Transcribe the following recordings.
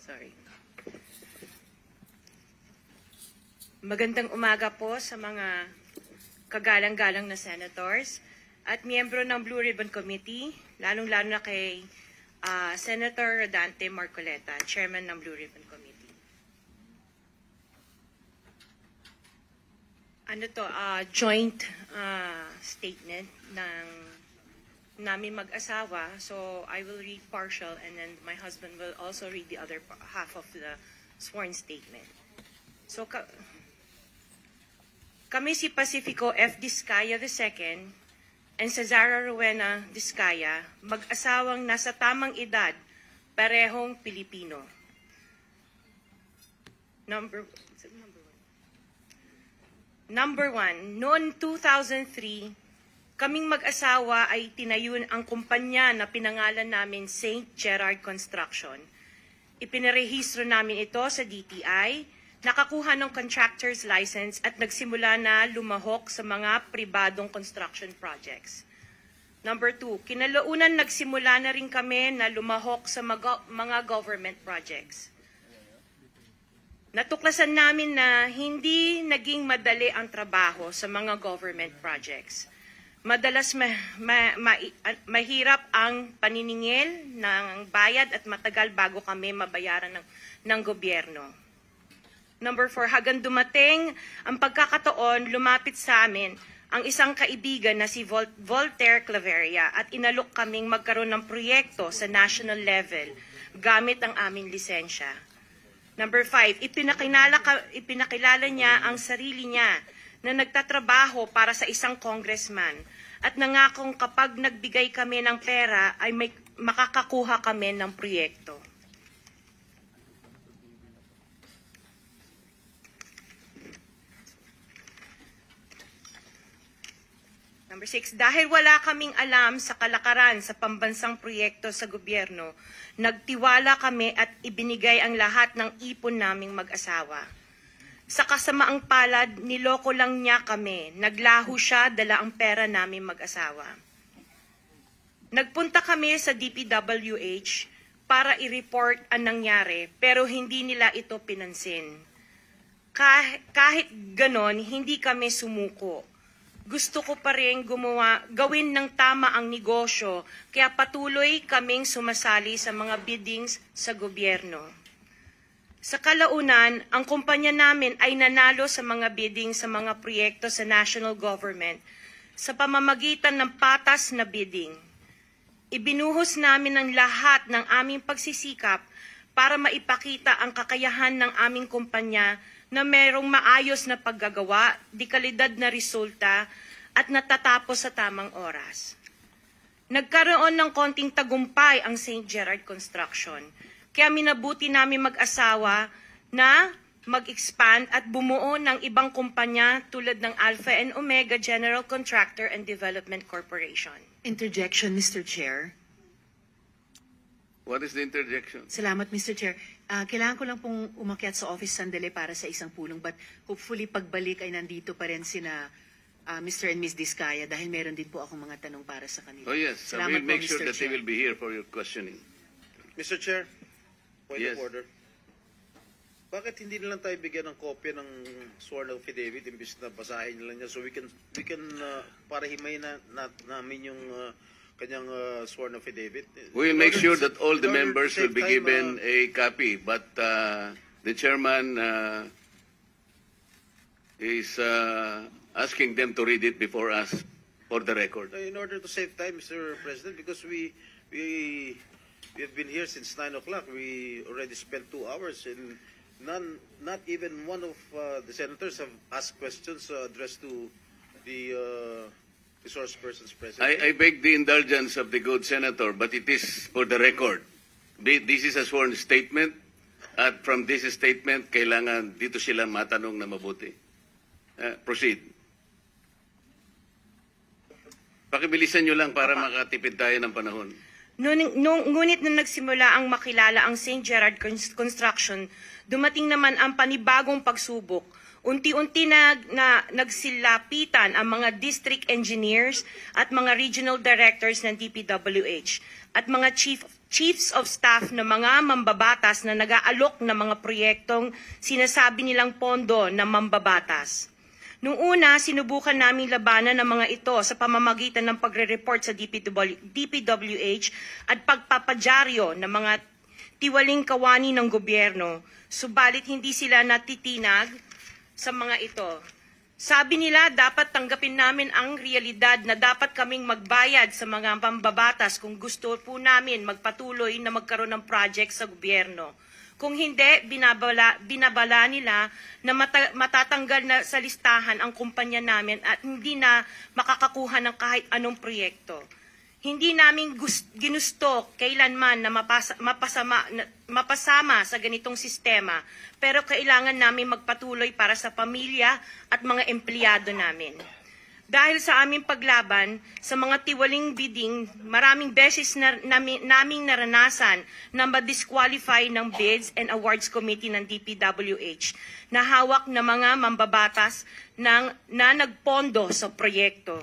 Sorry. Magandang umaga po sa mga kagalang-galang na senators at miyembro ng Blue Ribbon Committee, lalong-lalo na kay Senator Rodante Marcoleta, Chairman ng Blue Ribbon Committee. Joint statement ng namin mag-asawa. So I will read partial and then my husband will also read the other half of the sworn statement. So kami si Pacifico F. Discaya II and Cesara Rowena Discaya, mag-asawang nasa tamang edad, parehong Pilipino. Number one, noong 2003, kaming mag-asawa ay tinayun ang kumpanya na pinangalan namin St. Gerard Construction. Ipinarehistro namin ito sa DTI, nakakuha ng contractor's license at nagsimula na lumahok sa mga pribadong construction projects. Number two, kinalaunan nagsimula na rin kami na lumahok sa mga government projects. Natuklasan namin na hindi naging madali ang trabaho sa mga government projects. Madalas mahirap ang paniningil ng bayad at matagal bago kami mabayaran ng gobyerno. Number 4, hanggang dumating ang pagkakataon, lumapit sa amin ang isang kaibigan na si Voltaire Claveria at inalok kaming magkaroon ng proyekto sa national level gamit ang aming lisensya. Number 5, ipinakilala niya ang sarili niya na nagtatrabaho para sa isang congressman at nangakong kapag nagbigay kami ng pera ay makakakuha kami ng proyekto. Number 6, dahil wala kaming alam sa kalakaran sa pambansang proyekto sa gobyerno, nagtiwala kami at ibinigay ang lahat ng ipon naming mag-asawa. Sa kasamaang palad, niloko lang niya kami. Naglaho siya, dala ang pera namin mag-asawa. Nagpunta kami sa DPWH para i-report ang nangyari, pero hindi nila ito pinansin. Kahit ganon, hindi kami sumuko. Gusto ko pa rin gawin ng tama ang negosyo, kaya patuloy kaming sumasali sa mga biddings sa gobyerno. Sa kalaunan, ang kumpanya namin ay nanalo sa mga bidding sa mga proyekto sa national government sa pamamagitan ng patas na bidding. Ibinuhos namin ang lahat ng aming pagsisikap para maipakita ang kakayahan ng aming kumpanya na merong maayos na paggagawa, di kalidad na resulta, at natatapos sa tamang oras. Nagkaroon ng konting tagumpay ang St. Gerard Construction, kaya minabuti namin mag-asawa na mag-expand at bumuo ng ibang kumpanya tulad ng Alpha and Omega General Contractor and Development Corporation. Interjection, Mr. Chair. What is the interjection? Salamat, Mr. Chair. Kailangan ko lang pong umakyat sa office sandali para sa isang pulong, but hopefully pagbalik ay nandito pa rin sina Mr. and Ms. Discaya dahil meron din po akong mga tanong para sa kanila. Oh yes, I will make sure that they will be here for your questioning. Mr. Chair, point Yes. of order. Bakit hindi na lang tayo bigyan ng kopya ng sworn affidavit imbis na basahin nila niya so we can para himayin namin yung kanyang sworn affidavit. We will make sure that all the in order to members will save be time, given a copy, but the chairman is asking them to read it before us for the record. In order to save time, Mr. President, because we have been here since 9 o'clock. We already spent 2 hours and not even one of the senators have asked questions addressed to the resource persons present. I beg the indulgence of the good senator, but it is for the record. This is a sworn statement, at from this statement, kailangan dito sila matanong na mabuti. Proceed. Pakibilisan nyo lang para makatipid tayo ng panahon. Ngunit nung nagsimula ang makilala ang St. Gerard Construction, dumating naman ang panibagong pagsubok. Unti-unti nagsilapitan ang mga district engineers at mga regional directors ng DPWH at mga chiefs of staff na mga mambabatas na nag-aalok ng mga proyektong sinasabi nilang pondo na mambabatas. Noong una, sinubukan naming labanan ng mga ito sa pamamagitan ng pagre-report sa DPWH at pagpapadyaryo ng mga tiwaling kawani ng gobyerno, subalit hindi sila natitinag sa mga ito. Sabi nila dapat tanggapin namin ang realidad na dapat kaming magbayad sa mga mambabatas kung gusto po namin magpatuloy na magkaroon ng project sa gobyerno. Kung hindi, binabala nila na matatanggal na sa listahan ang kumpanya namin at hindi na makakakuha ng kahit anong proyekto. Hindi namin ginusto kailanman na mapasama sa ganitong sistema, pero kailangan namin magpatuloy para sa pamilya at mga empleyado namin. Dahil sa aming paglaban sa mga tiwaling bidding, maraming beses naming naranasan na ma-disqualify ng Bids and Awards Committee ng DPWH na hawak na mga mambabatas na nagpondo sa proyekto.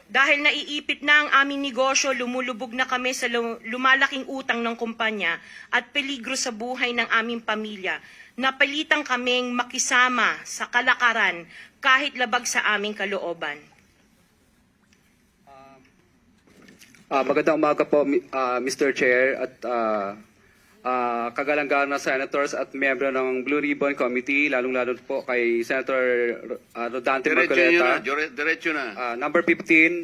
Dahil naiipit na ang aming negosyo, lumulubog na kami sa lumalaking utang ng kumpanya at peligro sa buhay ng aming pamilya. Napilitan kaming makisama sa kalakaran kahit labag sa aming kalooban. Magandang umaga po, Mr. Chair at kagalang-galang na senators at miyembro ng Blue Ribbon Committee, lalong-lalo po kay Senator Rodante Marcoleta. Diretso na. Number 15,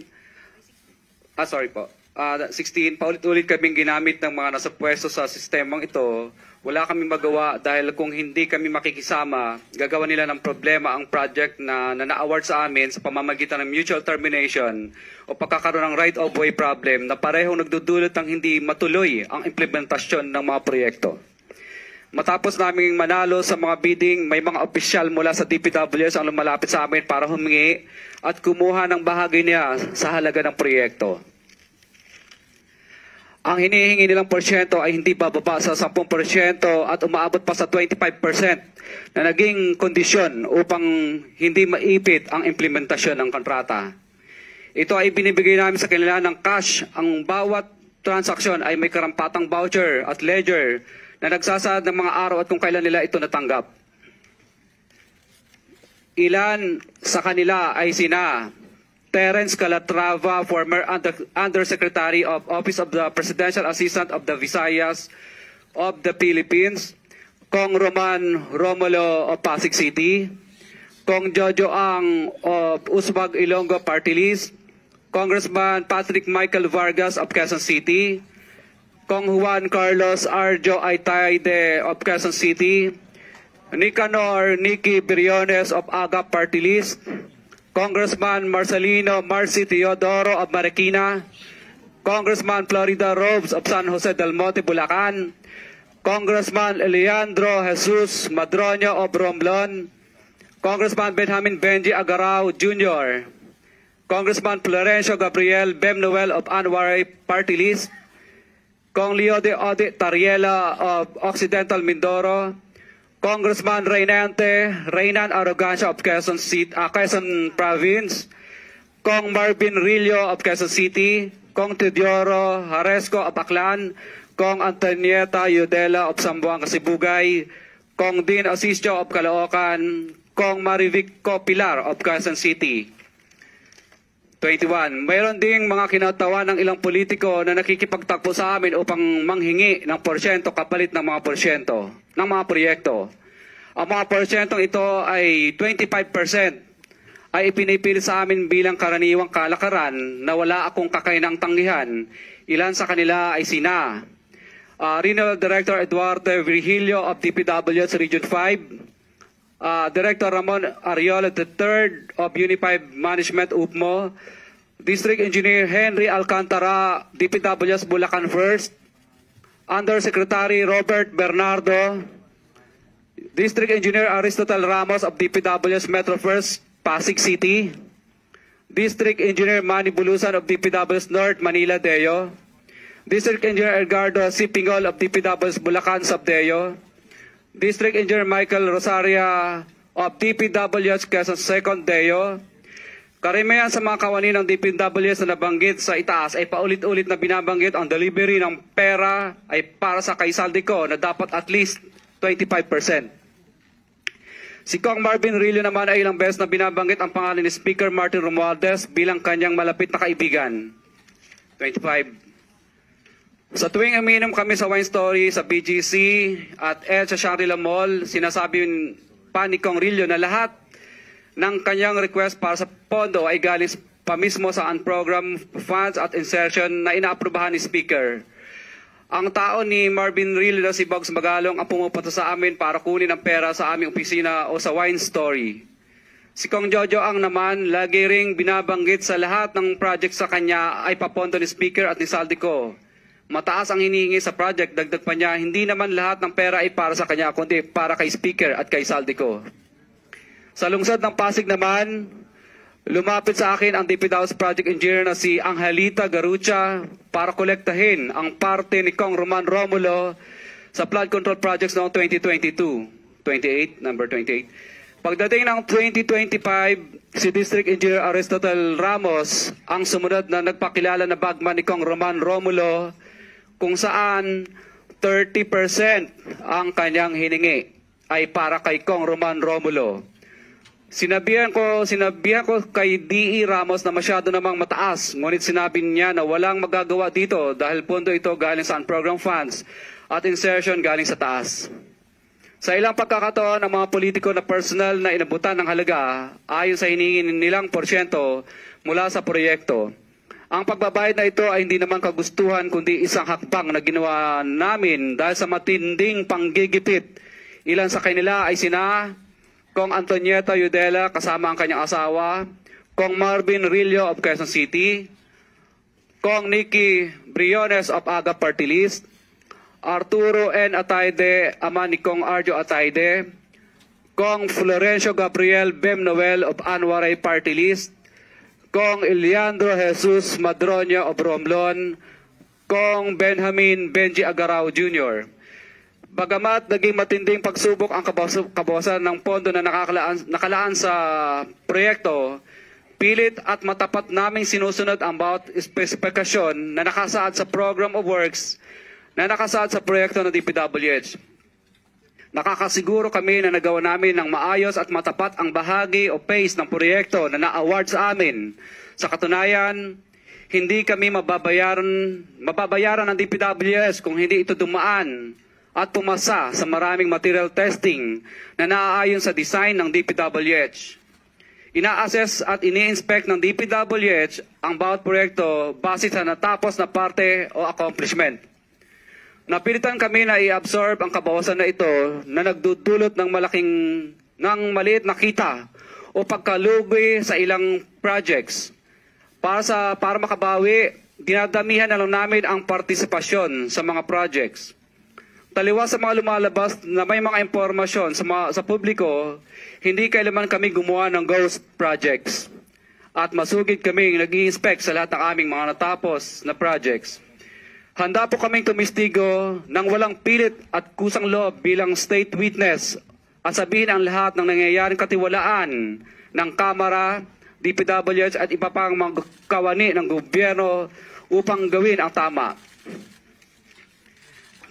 16, paulit-ulit kaming ginamit ng mga nasa pwesto sa sistemang ito. Wala kaming magawa dahil kung hindi kami makikisama, gagawa nila ng problema ang project na na-award sa amin sa pamamagitan ng mutual termination o pagkakaroon ng right-of-way problem na parehong nagdudulot ng hindi matuloy ang implementasyon ng mga proyekto. Matapos naming manalo sa mga bidding, may mga opisyal mula sa DPWS ang lumalapit sa amin para humingi at kumuha ng bahagi niya sa halaga ng proyekto. Ang hinihingi nilang porsyento ay hindi bababa sa 10% at umaabot pa sa 25% na naging kondisyon upang hindi maipit ang implementasyon ng kontrata. Ito ay binibigay namin sa kanila ng cash. Ang bawat transaksyon ay may karampatang voucher at ledger na nagsasaad ng mga araw at kung kailan nila ito natanggap. Ilan sa kanila ay sina Terence Calatrava, former Undersecretary of Office of the Presidential Assistant of the Visayas of the Philippines, Kong Roman Romulo of Pasig City, Kong Jojo Ang of Usbag Ilonggo Party List, Congressman Patrick Michael Vargas of Quezon City, Kong Juan Carlos Arjo Aitayde of Quezon City, Nicanor Nicky Briones of Agap Party List, Congressman Marcelino Marcy Teodoro of Marikina, Congressman Florida Robes of San Jose del Monte, Bulacan, Congressman Leandro Jesus Madroño of Romblon, Congressman Benjamin Benji Agarao Jr., Congressman Florencio Gabriel Bemnoel of Anwaray Party List, Kong Leo de Ode Tariela of Occidental Mindoro, Congressman Reynan Arrogancia of Quezon Province, Kong Marvin Rillo of Quezon City, Kong Teodoro Haresco of Aklan, Kong Antonieta Yudela of Zamboanga, Sibugay, Kong Dean Asisio of Caloocan, Kong Marivico Pilar of Quezon City. 21. Mayroon ding mga kinatawa ng ilang politiko na nakikipagtakbo sa amin upang manghingi ng porsyento kapalit ng mga porsyento ng mga proyekto. Ang mga porsyentong ito ay 25% ay ipinipili sa amin bilang karaniwang kalakaran na wala akong kakainang tanggihan. Ilan sa kanila ay sina Regional Director Eduardo Virgilio of DPWH Region 5, Director Ramon Ariola III of Unified Management UPMO, District Engineer Henry Alcantara, DPWS Bulacan First, Undersecretary Robert Bernardo, District Engineer Aristotle Ramos of DPWS Metro First, Pasig City, District Engineer Manny Bulusan of DPWS North, Manila Deo, District Engineer Edgardo C. Pingol of DPW's Bulacan Subdeo, District Engineer Michael Rosaria of DPW's Quezon Second Deo. Karamihan sa mga kawani ng DPWs na nabanggit sa itaas ay paulit-ulit na binabanggit ang delivery ng pera ay para sa kay Saldico na dapat at least 25%. Si Kong Marvin Rillo naman ay ilang beses na binabanggit ang pangalan ni Speaker Martin Romualdez bilang kanyang malapit na kaibigan. 25. Sa tuwing umiinom kami sa wine story sa BGC at sa Shangri-La Mall, sinasabi pa ni Kong Rillo na lahat ng kanyang request para sa pondo ay galing pa mismo sa unprogrammed funds at insertion na inaaprubahan ni Speaker. Ang tao ni Marvin Rillo na si Bogs Magalong ang pumupunta sa amin para kunin ang pera sa aming opisina o sa wine story. Si Kong Jojo ang naman lagi ring binabanggit sa lahat ng project sa kanya ay papondo ni Speaker at ni Saldico. Mataas ang hinihingi sa project, dagdag pa niya, hindi naman lahat ng pera ay para sa kanya kundi para kay Speaker at kay Saldico. Sa lungsod ng Pasig naman, lumapit sa akin ang DPW's project engineer na si Angelita Garucha para kolektahin ang parte ni Kong Roman Romulo sa flood control projects noong 2022. Number 28. Pagdating ng 2025, si District Engineer Aristotle Ramos ang sumunod na nagpakilala na bagman ni Kong Roman Romulo kung saan 30% ang kanyang hiningi ay para kay Kong Roman Romulo. Sinabihan ko kay D.E. Ramos na masyado namang mataas, ngunit sinabi niya na walang magagawa dito dahil pondo ito galing sa unprogrammed funds at insertion galing sa taas. Sa ilang pagkakataon, ang mga politiko na personal na inabutan ng halaga ayon sa hiningin nilang porsyento mula sa proyekto. Ang pagbabayad na ito ay hindi naman kagustuhan kundi isang hakbang na ginawa namin dahil sa matinding panggigipit. Ilan sa kanila ay sina Kong Antonieta Yudela kasama ang kanyang asawa, Kong Marvin Rillo of Quezon City, Kong Nikki Briones of Aga Party List, Arturo N. Ataide, ama ni Kong Arjo Ataide, Kong Florencio Gabriel Bem Noel of Anwaray Party List, Kong Eliandro Jesus Madroña of Romblon, Kong Benjamin Benji Agarao Jr. Bagamat naging matinding pagsubok ang kabawasan ng pondo na nakalaan sa proyekto, pilit at matapat naming sinusunod ang bawat espesifikasyon na nakasaad sa Program of Works na nakasaad sa proyekto ng DPWH. Nakakasiguro kami na nagawa namin ng maayos at matapat ang bahagi o phase ng proyekto na na-award sa amin. Sa katunayan, hindi kami mababayaran ng DPWH kung hindi ito dumaan at pumasa sa maraming material testing na naaayon sa design ng DPWH. Ina-assess at ini-inspect ng DPWH ang bawat proyekto base sa natapos na parte o accomplishment. Napilitan kami na i-absorb ang kabawasan na ito na nagdudulot ng maliit na kita o pagkalugi sa ilang projects. Para makabawi, dinadamihan na lang namin ang partisipasyon sa mga projects. Taliwas sa mga lumalabas na may mga impormasyon sa publiko, hindi kailanman kami gumawa ng ghost projects. At masugid kami nag-i-inspect sa lahat ng aming mga natapos na projects. Handa po kaming tumistigo ng walang pilit at kusang loob bilang state witness at sabihin ang lahat ng nangyayaring katiwalaan ng Kamara, DPWH at iba pang mga kawani ng gobyerno upang gawin ang tama.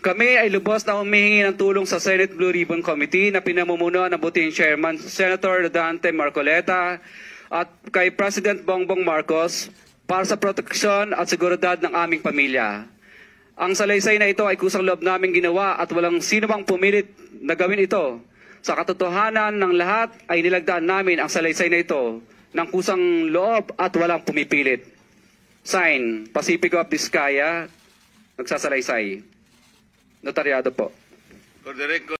Kami ay lubos na humihingi ng tulong sa Senate Blue Ribbon Committee na pinamumunuan ng buting Chairman Senator Dante Marcoleta at kay President Bongbong Marcos para sa proteksyon at seguridad ng aming pamilya. Ang salaysay na ito ay kusang loob namin ginawa at walang sino mang pumilit na gawin ito. Sa katotohanan ng lahat ay nilagdaan namin ang salaysay na ito ng kusang loob at walang pumipilit. Sign, Pacifico of Vizcaya, nagsasalaysay. Notaryado po. For the record,